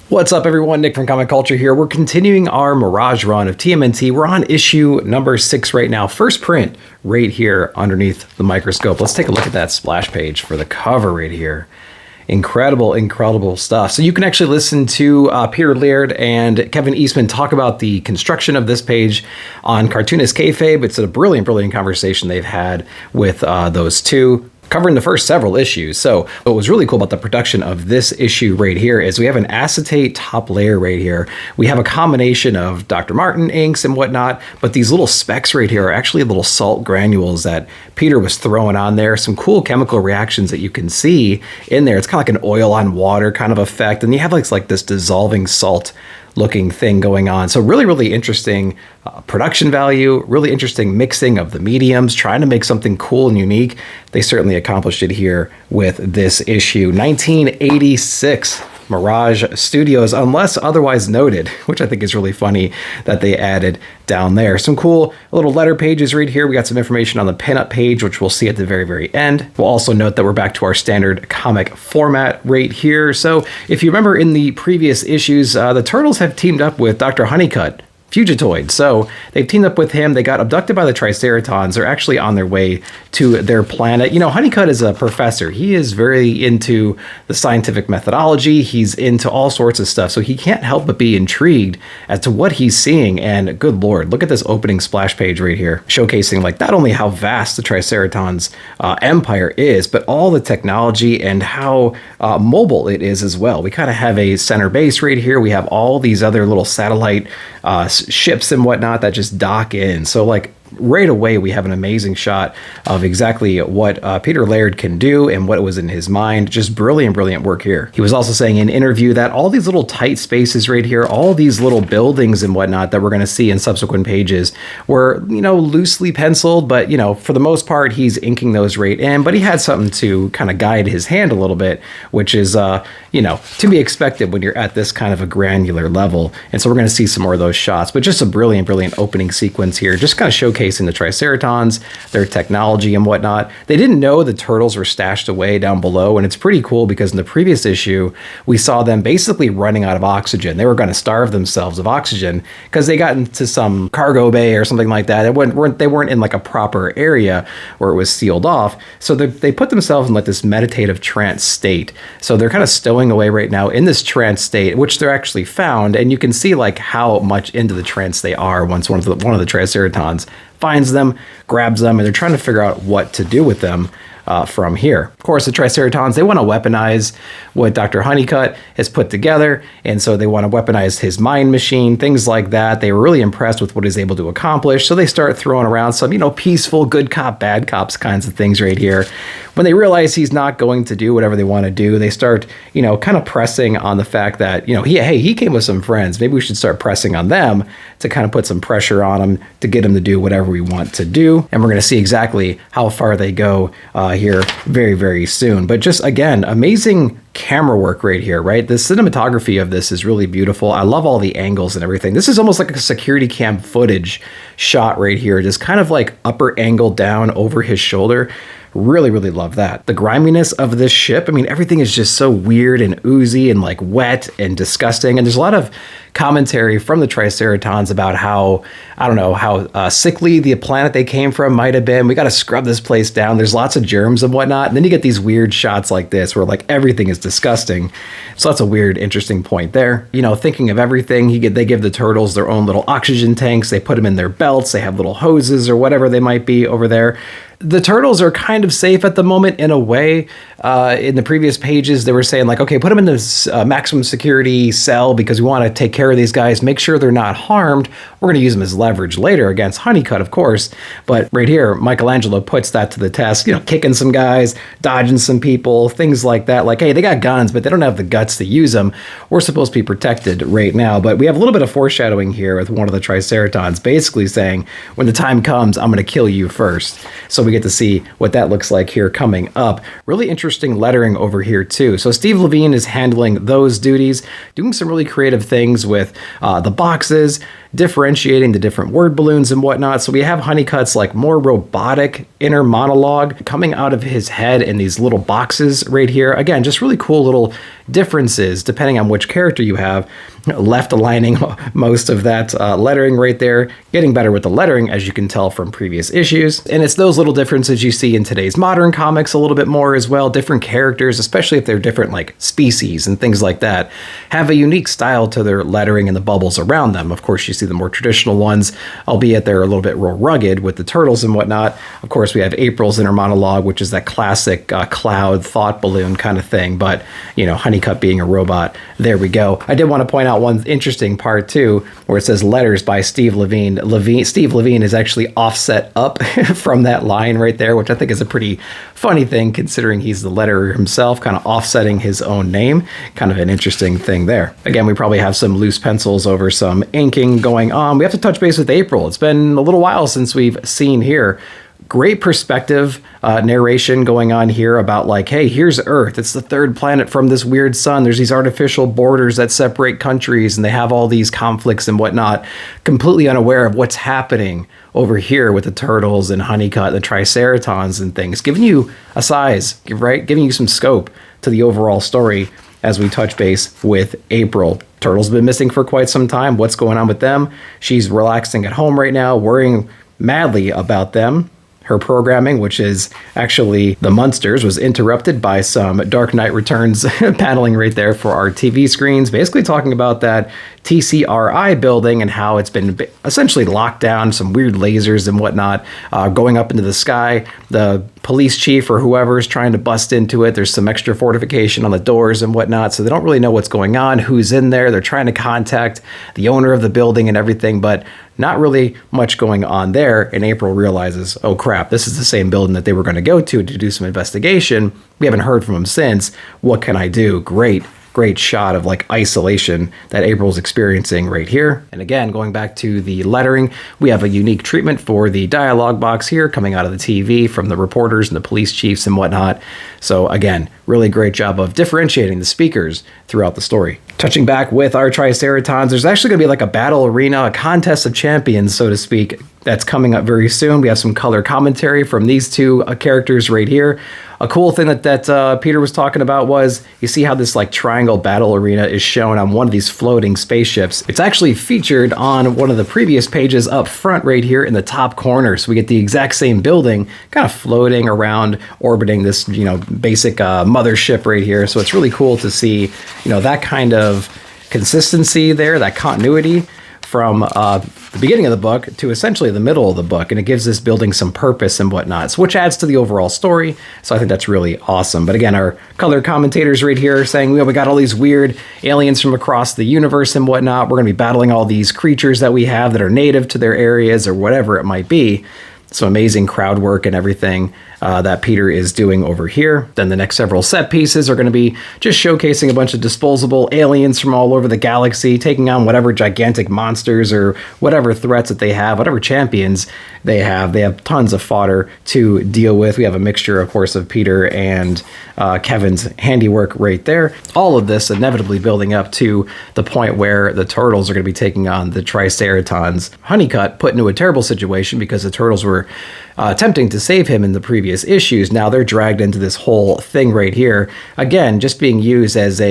What's up, everyone? Nick from Comic Culture here. We're continuing our Mirage run of TMNT. We're on issue number 6 right now. First print right here underneath the microscope. Let's take a look at that splash page for the cover right here. Incredible, incredible stuff. So you can actually listen to Peter Laird and Kevin Eastman talk about the construction of this page on Cartoonist Kayfabe. It's a brilliant, brilliant conversation they've had with those two, covering the first several issues. So what was really cool about the production of this issue right here is we have an acetate top layer right here. We have a combination of Dr. Martin inks and whatnot, but these little specks right here are actually little salt granules that Peter was throwing on there. Some cool chemical reactions that you can see in there. It's kind of like an oil on water kind of effect. And you have like this dissolving salt looking thing going on. So really, really interesting production value, really interesting mixing of the mediums, trying to make something cool and unique. They certainly accomplished it here with this issue. 1986 Mirage Studios, unless otherwise noted, which I think is really funny that they added down there. Some cool little letter pages right here. We got some information on the pinup page, which we'll see at the very, very end. We'll also note that we're back to our standard comic format right here. So if you remember in the previous issues, the Turtles have teamed up with Dr. Honeycutt, Fugitoid. So they've teamed up with him. They got abducted by the Triceratons. They're actually on their way to their planet. You know, Honeycutt is a professor. He is very into the scientific methodology. He's into all sorts of stuff. So he can't help but be intrigued as to what he's seeing. And good Lord, look at this opening splash page right here, showcasing like not only how vast the Triceratons empire is, but all the technology and how mobile it is as well. We kind of have a center base right here. We have all these other little satellite ships and whatnot that just dock in. So like right away, we have an amazing shot of exactly what Peter Laird can do and what was in his mind. Just brilliant, brilliant work here. He was also saying in an interview that all these little tight spaces right here, all these little buildings and whatnot that we're going to see in subsequent pages were, you know, loosely penciled, but, you know, for the most part, he's inking those right in, but he had something to kind of guide his hand a little bit, which is, you know, to be expected when you're at this kind of a granular level. And so we're going to see some more of those shots, but just a brilliant, brilliant opening sequence here, just kind of showcasing the Triceratons, their technology and whatnot. They didn't know the turtles were stashed away down below, and it's pretty cool because in the previous issue, we saw them basically running out of oxygen. They were going to starve themselves of oxygen because they got into some cargo bay or something like that. They weren't in like a proper area where it was sealed off. So they put themselves in like this meditative trance state. So they're kind of stowing away right now in this trance state, which they're actually found, and you can see like how much into the trance they are once one of the Triceratons finds them, grabs them, and they're trying to figure out what to do with them from here. Of course, the Triceratons, they want to weaponize what Dr. Honeycutt has put together, and so they want to weaponize his mind machine, things like that. They were really impressed with what he's able to accomplish, so they start throwing around some, you know, peaceful, good cop, bad cops kinds of things right here. When they realize he's not going to do whatever they want to do, they start, you know, kind of pressing on the fact that, you know, he came with some friends. Maybe we should start pressing on them to kind of put some pressure on him to get him to do whatever we want to do. And we're going to see exactly how far they go here very, very soon. But just, again, amazing camera work right here, right? The cinematography of this is really beautiful. I love all the angles and everything. This is almost like a security cam footage shot right here, just kind of like upper angle down over his shoulder. Really, really love that. The griminess of this ship, I mean, everything is just so weird and oozy and like wet and disgusting. And there's a lot of commentary from the Triceratons about how, I don't know, how sickly the planet they came from might have been. We got to scrub this place down. There's lots of germs and whatnot. And then you get these weird shots like this where like everything is disgusting. So that's a weird, interesting point there. You know, thinking of everything, they give the turtles their own little oxygen tanks. They put them in their belts. They have little hoses or whatever they might be over there. The turtles are kind of safe at the moment in a way. In the previous pages, they were saying like, okay, put them in this maximum security cell because we want to take care of these guys, make sure they're not harmed. We're going to use them as leverage later against Honeycutt, of course. But right here, Michelangelo puts that to the test, you know, kicking some guys, dodging some people, things like that. Like, hey, they got guns, but they don't have the guts to use them. We're supposed to be protected right now. But we have a little bit of foreshadowing here with one of the Triceratons basically saying, when the time comes, I'm going to kill you first. So we get to see what that looks like here coming up. Really interesting interesting lettering over here too. So Steve Levine is handling those duties, doing some really creative things with the boxes, differentiating the different word balloons and whatnot. So we have Honeycutt's like more robotic inner monologue coming out of his head in these little boxes right here. Again, just really cool little differences depending on which character you have. Left aligning most of that lettering right there, getting better with the lettering as you can tell from previous issues. And it's those little differences you see in today's modern comics a little bit more as well. Different characters, especially if they're different like species and things like that, have a unique style to their lettering and the bubbles around them. Of course, you see the more traditional ones, albeit they're a little bit more rugged with the turtles and whatnot. Of course, we have April's inner monologue, which is that classic cloud thought balloon kind of thing. But, you know, Honeycutt being a robot, there we go. I did want to point out one interesting part too, where it says letters by Steve Levine. Steve Levine is actually offset up from that line right there, which I think is a pretty funny thing considering he's the letterer himself, kind of offsetting his own name. Kind of an interesting thing there. Again, we probably have some loose pencils over some inking going on. We have to touch base with April. It's been a little while since we've seen here. Great perspective narration going on here about like, hey, here's Earth. It's the third planet from this weird sun. There's these artificial borders that separate countries and they have all these conflicts and whatnot. Completely unaware of what's happening over here with the turtles and Honeycutt, the Triceratons and things. Giving you a size, right? Giving you some scope to the overall story as we touch base with April. Turtles have been missing for quite some time. What's going on with them? She's relaxing at home right now, worrying madly about them. Her programming, which is actually the Munsters, was interrupted by some Dark Knight Returns paneling right there for our TV screens, basically talking about that TCRI building and how it's been essentially locked down, some weird lasers and whatnot going up into the sky. The police chief or whoever is trying to bust into it. There's some extra fortification on the doors and whatnot, so they don't really know what's going on, who's in there. They're trying to contact the owner of the building and everything, but not really much going on there. And April realizes, oh crap, this is the same building that they were going to go to do some investigation. We haven't heard from them since. What can I do? Great shot of like isolation that April's experiencing right here. And again, going back to the lettering, we have a unique treatment for the dialogue box here coming out of the TV from the reporters and the police chiefs and whatnot. So again, really great job of differentiating the speakers throughout the story. Touching back with our Triceratons, there's actually going to be like a battle arena, a contest of champions, so to speak, that's coming up very soon. We have some color commentary from these two characters right here. A cool thing that Peter was talking about was, you see how this like triangle battle arena is shown on one of these floating spaceships. It's actually featured on one of the previous pages up front right here in the top corner. So we get the exact same building kind of floating around, orbiting this, you know, basic mothership right here. So it's really cool to see, you know, that kind of consistency there, that continuity from the beginning of the book to essentially the middle of the book, and it gives this building some purpose and whatnot, which adds to the overall story. So I think that's really awesome. But again, our color commentators right here are saying, we got all these weird aliens from across the universe and whatnot. We're going to be battling all these creatures that we have that are native to their areas or whatever it might be. Some amazing crowd work and everything that Peter is doing over here. Then the next several set pieces are going to be just showcasing a bunch of disposable aliens from all over the galaxy, taking on whatever gigantic monsters or whatever threats that they have, whatever champions they have. They have tons of fodder to deal with. We have a mixture, of course, of Peter and Kevin's handiwork right there. All of this inevitably building up to the point where the turtles are going to be taking on the Triceratons. Honeycutt put into a terrible situation because the turtles were attempting to save him in the previous issues. Now they're dragged into this whole thing right here. Again, just being used as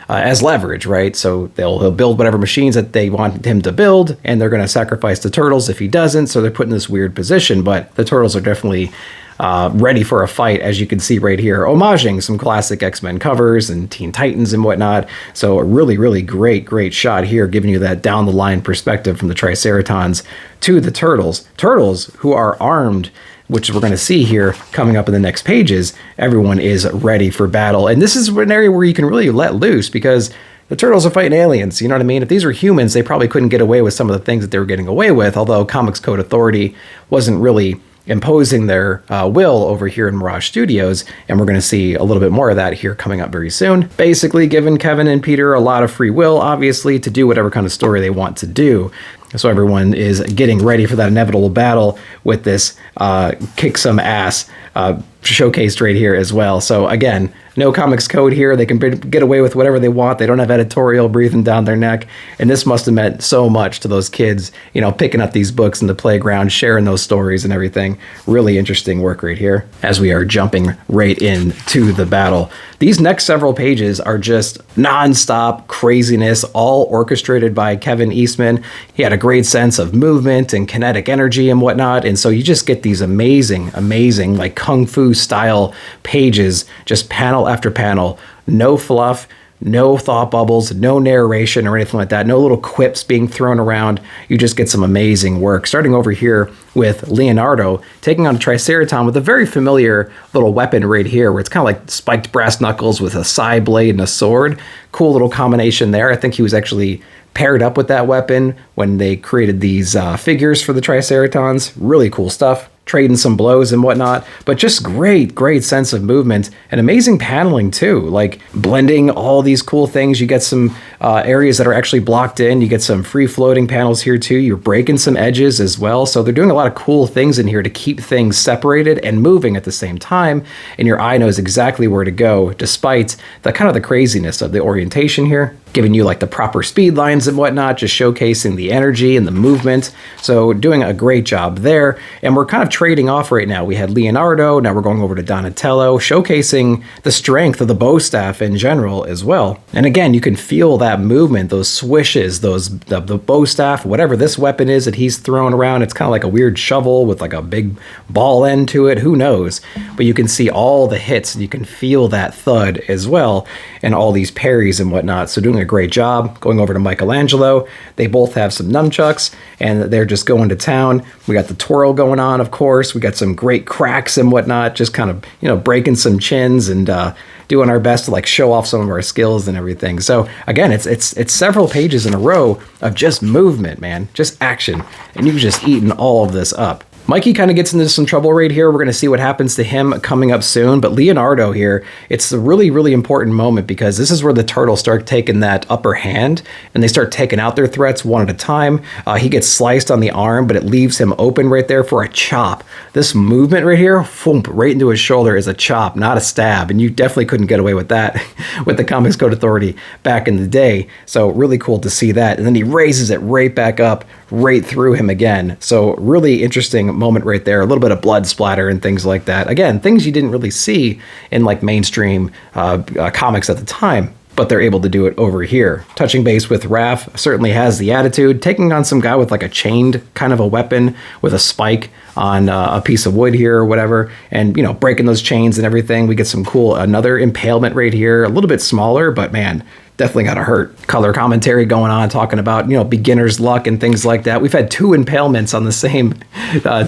as leverage, right? So he'll build whatever machines that they want him to build, and they're going to sacrifice the turtles if he doesn't. So they're put in this weird position, but the turtles are definitely ready for a fight, as you can see right here, homaging some classic X-Men covers and Teen Titans and whatnot. So a really, really great shot here, giving you that down the line perspective from the Triceratons to the turtles. Turtles who are armed, which we're going to see here coming up in the next pages. Everyone is ready for battle. And this is an area where you can really let loose, because the turtles are fighting aliens, you know what I mean? If these were humans, they probably couldn't get away with some of the things that they were getting away with, although Comics Code Authority wasn't really imposing their will over here in Mirage Studios, and we're going to see a little bit more of that here coming up very soon. Basically giving Kevin and Peter a lot of free will, obviously, to do whatever kind of story they want to do. So everyone is getting ready for that inevitable battle with this kick some ass showcased right here as well. So again, no comics code here. They can get away with whatever they want. They don't have editorial breathing down their neck. And this must have meant so much to those kids, you know, picking up these books in the playground, sharing those stories and everything. Really interesting work right here as we are jumping right into the battle. These next several pages are just nonstop craziness, all orchestrated by Kevin Eastman. He had a great sense of movement and kinetic energy and whatnot. And so you just get these amazing, like kung fu style pages, just panel after panel, no fluff, no thought bubbles, no narration or anything like that, no little quips being thrown around. You just get some amazing work. Starting over here with Leonardo taking on a Triceraton with a very familiar little weapon right here, where it's kind of like spiked brass knuckles with a side blade and a sword. Cool little combination there. I think he was actually paired up with that weapon when they created these figures for the Triceratons. Really cool stuff. Trading some blows and whatnot, but just great sense of movement and amazing paneling too, like blending all these cool things. You get some areas that are actually blocked in. You get some free floating panels here too. You're breaking some edges as well. So they're doing a lot of cool things in here to keep things separated and moving at the same time. And your eye knows exactly where to go, despite the kind of the craziness of the orientation here, giving you like the proper speed lines and whatnot, just showcasing the energy and the movement. So doing a great job there. And we're kind of trading off right now. We had Leonardo, now we're going over to Donatello, showcasing the strength of the bow staff in general as well. And again, you can feel that movement, those swishes, the bow staff, whatever this weapon is that he's throwing around. It's kind of like a weird shovel with like a big ball end to it, who knows? But you can see all the hits and you can feel that thud as well, and all these parries and whatnot. So doing a great job. Going over to Michelangelo, they both have some nunchucks and they're just going to town. We got the twirl going on, of course. We got some great cracks and whatnot, just kind of, you know, breaking some chins and doing our best to like show off some of our skills and everything. So again, it's several pages in a row of just movement, man, just action, and you've just eaten all of this up. Mikey kind of gets into some trouble right here. We're going to see what happens to him coming up soon. But Leonardo here, it's a really important moment, because this is where the turtles start taking that upper hand and they start taking out their threats one at a time. He gets sliced on the arm, but it leaves him open right there for a chop. This movement right here, thump, right into his shoulder, is a chop, not a stab. And you definitely couldn't get away with that with the Comics Code Authority back in the day. So really cool to see that. And then he raises it right back up, right through him again. So really interesting moment right there. A little bit of blood splatter and things like that. Again, things you didn't really see in like mainstream comics at the time, but they're able to do it over here. Touching base with Raph, certainly has the attitude, taking on some guy with like a chained kind of a weapon with a spike on a piece of wood here or whatever, and, you know, breaking those chains and everything. We get some cool, another impalement right here, a little bit smaller, but man, definitely gotta hurt. Color commentary going on, talking about, you know, beginner's luck and things like that. We've had 2 impalements on the same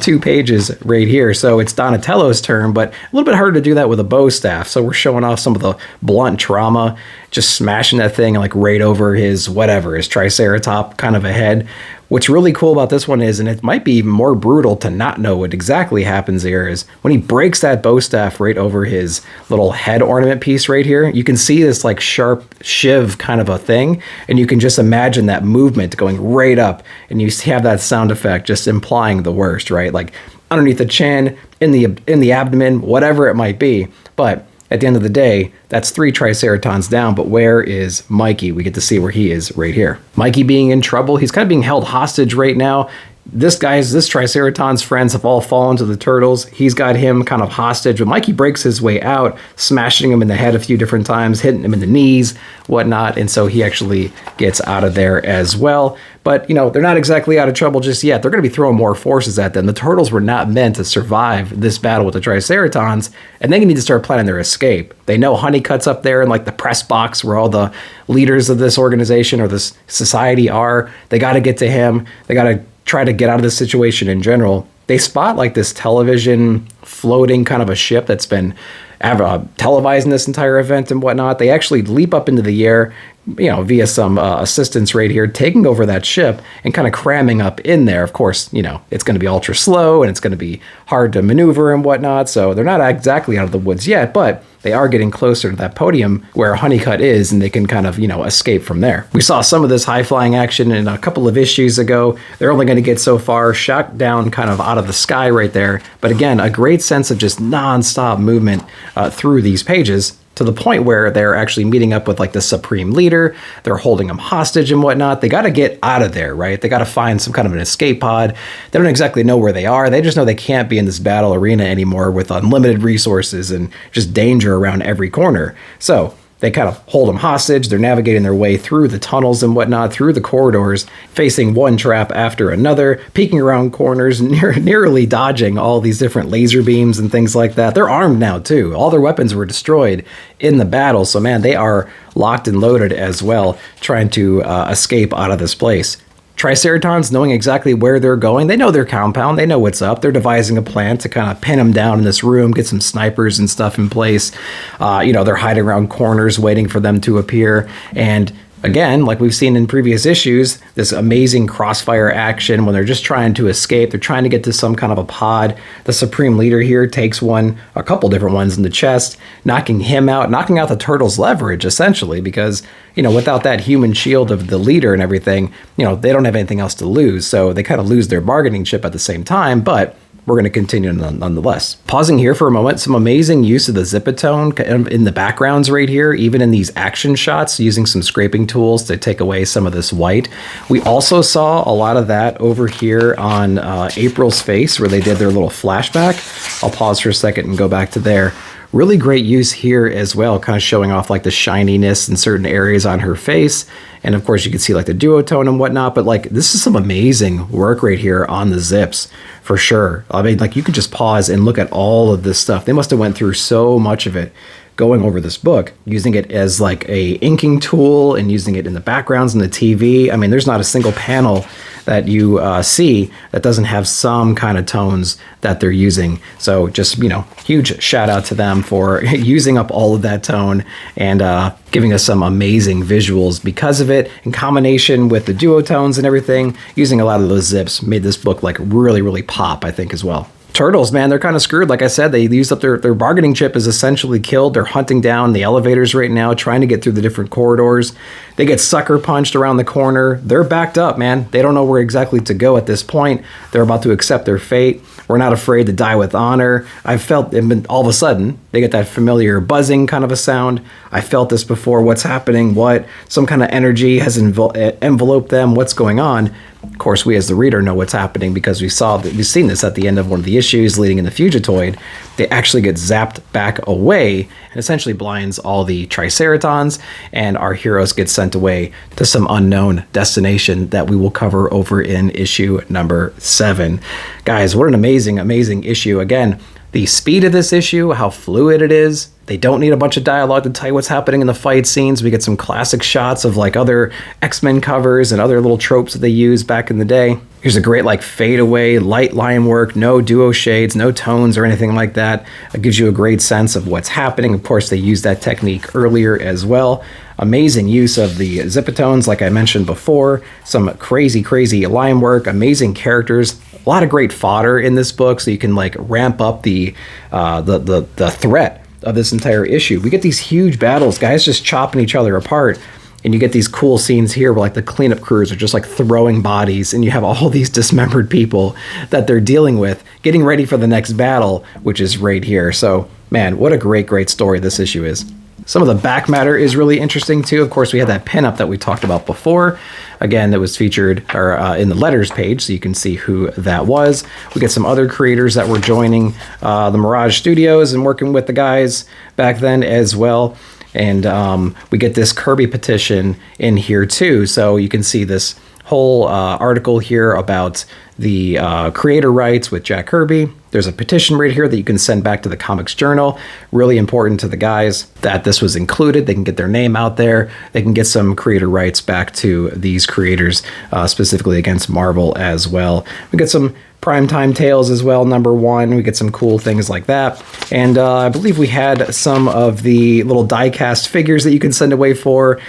2 pages right here. So it's Donatello's turn, but a little bit harder to do that with a bow staff. So we're showing off some of the blunt trauma, just smashing that thing like right over his whatever, his Triceratop kind of a head. What's really cool about this one is, and it might be even more brutal to not know what exactly happens here, is when he breaks that bow staff right over his little head ornament piece right here, you can see this like sharp shiv kind of a thing, and you can just imagine that movement going right up, and you have that sound effect just implying the worst, right? Like underneath the chin, in the abdomen, whatever it might be. But at the end of the day, that's 3 Triceratons down, but where is Mikey? We get to see where he is right here. Mikey being in trouble. He's kind of being held hostage right now. This Triceraton's friends have all fallen to the turtles. He's got him kind of hostage, but Mikey breaks his way out, smashing him in the head a few different times, hitting him in the knees, whatnot, and so he actually gets out of there as well. But, you know, they're not exactly out of trouble just yet. They're going to be throwing more forces at them. The turtles were not meant to survive this battle with the Triceratons, and they need to start planning their escape. They know Honeycutt's up there in like the press box where all the leaders of this organization or this society are. They got to get to him. They got to try to get out of this situation in general. They spot like this television floating kind of a ship that's been televising this entire event and whatnot. They actually leap up into the air, via some assistance right here, taking over that ship and kind of cramming up in there. Of course, it's going to be ultra slow and it's going to be hard to maneuver and whatnot. So they're not exactly out of the woods yet, but they are getting closer to that podium where Honeycutt is, and they can kind of, escape from there. We saw some of this high-flying action in a couple of issues ago. They're only going to get so far, shot down kind of out of the sky right there. But again, a great sense of just non-stop movement through these pages, to the point where they're actually meeting up with like the Supreme Leader. They're holding him hostage and whatnot. They got to get out of there, right? They got to find some kind of an escape pod. They don't exactly know where they are. They just know they can't be in this battle arena anymore with unlimited resources and just danger around every corner. So they kind of hold them hostage. They're navigating their way through the tunnels and whatnot, through the corridors, facing one trap after another, peeking around corners, nearly dodging all these different laser beams and things like that. They're armed now, too. All their weapons were destroyed in the battle. So, man, they are locked and loaded as well, trying to escape out of this place. Triceratons knowing exactly where they're going. They know their compound. They know what's up. They're devising a plan to kind of pin them down in this room, get some snipers and stuff in place. They're hiding around corners waiting for them to appear. And again, like we've seen in previous issues, this amazing crossfire action when they're just trying to escape. They're trying to get to some kind of a pod. The Supreme Leader here takes a couple different ones in the chest, knocking him out, knocking out the Turtle's leverage, essentially, because, without that human shield of the leader and everything, they don't have anything else to lose. So they kind of lose their bargaining chip at the same time, but we're going to continue nonetheless. Pausing here for a moment, some amazing use of the Zipatone in the backgrounds right here, even in these action shots, using some scraping tools to take away some of this white. We also saw a lot of that over here on April's face, where they did their little flashback. I'll pause for a second and go back to there. Really great use here as well, kind of showing off like the shininess in certain areas on her face. And of course you can see like the duotone and whatnot, but like this is some amazing work right here on the zips for sure. I mean, like you could just pause and look at all of this stuff. They must have went through so much of it going over this book, using it as like a inking tool and using it in the backgrounds in the TV. I mean, there's not a single panel that you see that doesn't have some kind of tones that they're using. So just, huge shout out to them for using up all of that tone and giving us some amazing visuals because of it, in combination with the duotones and everything. Using a lot of those zips made this book like really, really pop, I think, as well. Turtles, man, they're kind of screwed. Like I said, they used up their bargaining chip is essentially killed. They're hunting down the elevators right now, trying to get through the different corridors. They get sucker punched around the corner. They're backed up, man. They don't know where exactly to go at this point. They're about to accept their fate. We're not afraid to die with honor. I felt, all of a sudden, they get that familiar buzzing kind of a sound. I felt this before. What's happening? What? Some kind of energy has enveloped them. What's going on? Of course, we as the reader know what's happening because we've seen this at the end of one of the issues leading into Fugitoid. They actually get zapped back away and essentially blinds all the Triceratons, and our heroes get sent away to some unknown destination that we will cover over in issue number 7. Guys, what an amazing, amazing issue. Again, the speed of this issue, how fluid it is. They don't need a bunch of dialogue to tell you what's happening in the fight scenes. We get some classic shots of like other X-Men covers and other little tropes that they used back in the day. Here's a great like fade away, light line work, no duo shades, no tones or anything like that. It gives you a great sense of what's happening. Of course, they used that technique earlier as well. Amazing use of the Zipatones, like I mentioned before. Some crazy, crazy line work, amazing characters. A lot of great fodder in this book, so you can like ramp up the threat of this entire issue. We get these huge battles, guys just chopping each other apart, and you get these cool scenes here where like the cleanup crews are just like throwing bodies, and you have all these dismembered people that they're dealing with, getting ready for the next battle, which is right here. So, man, what a great, great story this issue is. Some of the back matter is really interesting too. Of course, we had that pinup that we talked about before. Again, that was featured in the letters page, so you can see who that was. We get some other creators that were joining the Mirage Studios and working with the guys back then as well. And we get this Kirby petition in here too. So you can see this whole article here about the creator rights with Jack Kirby. There's a petition right here that you can send back to the Comics Journal. Really important to the guys that this was included. They can get their name out there. They can get some creator rights back to these creators, specifically against Marvel as well. We get some Primetime Tales as well, #1. We get some cool things like that. And I believe we had some of the little die-cast figures that you can send away for.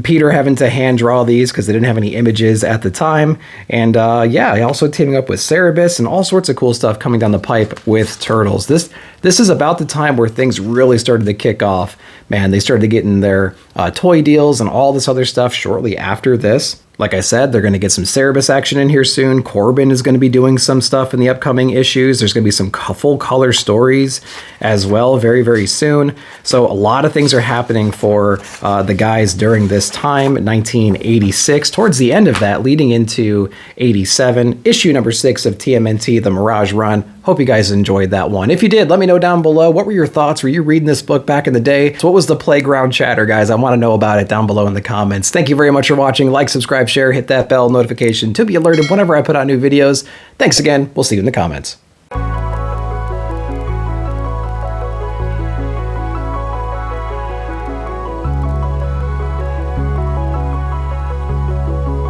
Peter having to hand draw these because they didn't have any images at the time. And yeah, also teaming up with Cerebus and all sorts of cool stuff coming down the pipe with Turtles. This is about the time where things really started to kick off. Man, they started getting their toy deals and all this other stuff shortly after this. Like I said, they're going to get some Cerebus action in here soon. Corbin is going to be doing some stuff in the upcoming issues. There's going to be some full color stories as well very, very soon. So a lot of things are happening for the guys during this time, 1986. Towards the end of that, leading into 87, issue number 6 of TMNT, The Mirage Run. Hope you guys enjoyed that one. If you did, let me know down below. What were your thoughts? Were you reading this book back in the day? So what was the playground chatter, guys? I want to know about it down below in the comments. Thank you very much for watching. Like, subscribe, share, hit that bell notification to be alerted whenever I put out new videos. Thanks again. We'll see you in the comments.